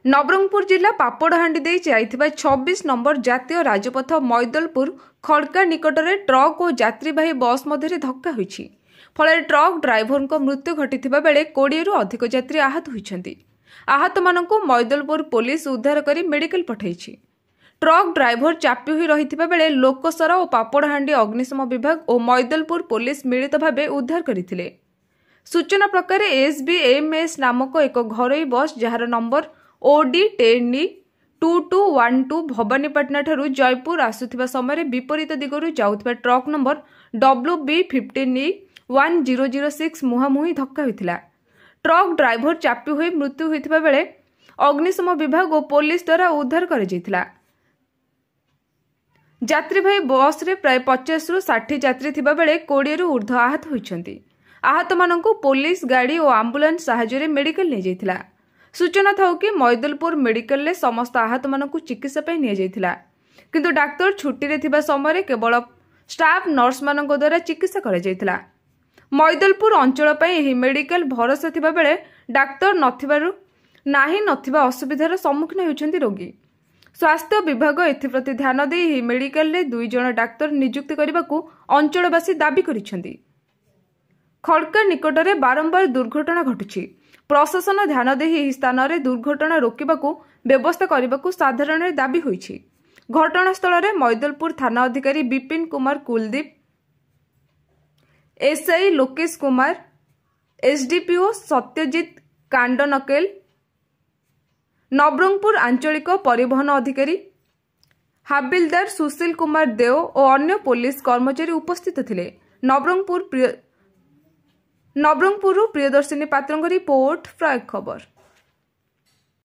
नवरंगपुर जिला पापड़हांडी दे जाइथिबा 26 नंबर जातीय राजपथ मैदलपुर खड़का निकट में ट्रक और यात्रीवाही बस मध्य धक्का होईछि। फल ट्रक ड्राइवर को मृत्यु घटिथिबा बेले 20 रु अधिक यात्री आहत होइछन्ति। आहत मानकु मैदलपुर पुलिस उद्धार करी मेडिकल पठाइछि। ट्रक ड्राइवर चापी हुई रहिथिबा बेले लोकसरा और पापड़हांडी अग्निशम विभाग और मैदलपुर पुलिस मिलित भावे उद्धार करथिले। सूचना प्रकार SBMS नामक एक घरोई बस जार नंबर OD 102212 भवानीपाटना ठारू जयपुर आसुथिबा समय विपरीत दिगरु जाउथिबा ट्रक नंबर WB 15E1006 मुहामुही धक्का होइथिला। ट्रक ड्राइवर चापी हुई मृत्यु होइथिबा बेले अग्निशम विभाग और पुलिस द्वारा उद्धार कर जाइथिला। यात्रीवाही बस रे प्राय 50 रु 60 यात्री थिबा बेले 20 रु ऊर्ध्व आहत होइछन्ति। आहत मानकु पुलिस गाड़ी और एम्बुलेंस सहायता मेडिकल ले जाइथिला। सूचना था कि मैदलपुर मेडिकल ले समस्त आहत मानकु चिकित्सा पई निया जाइथिला, किंतु डाक्टर छुट्टी रे थिबा समय केवल स्टाफ नर्स मानक द्वारा चिकित्सा करा जाइथिला। मैदलपुर अंचल पई एही मेडिकल भरोसा थिबा बेले डाक्टर नथिबा असुविधार सम्मुखीन होउछन्ति रोगी। स्वास्थ्य विभाग एथिप्रति ध्यान दे एही मेडिकल ले 2 जण डाक्टर नियुक्ति करबाकू अंचलवासी दाबी करिसन्ति। खड़का निकट में बारंबार दुर्घटना घटुछि। प्रशासन ध्यान दे एही स्थान रे दुर्घटना रोकिबाकू व्यवस्था करबाकू साधारण दाबी होइछि। घटनास्थल में मैदलपुर थाना अधिकारी विपिन कुमार कुलदीप, SI लोकेश कुमार, SDPO सत्यजित कांडनकेल, नवरंगपुर आंचलिक परिवहन अधिकारी हाबिलदार सुशील कुमार देव और अन्य पुलिस कर्मचारी उपस्थित थिले। नवरंगपुर प्रियदर्शिनी पात्रଙ୍କ रिपोर्ट, प्रयोग खबर।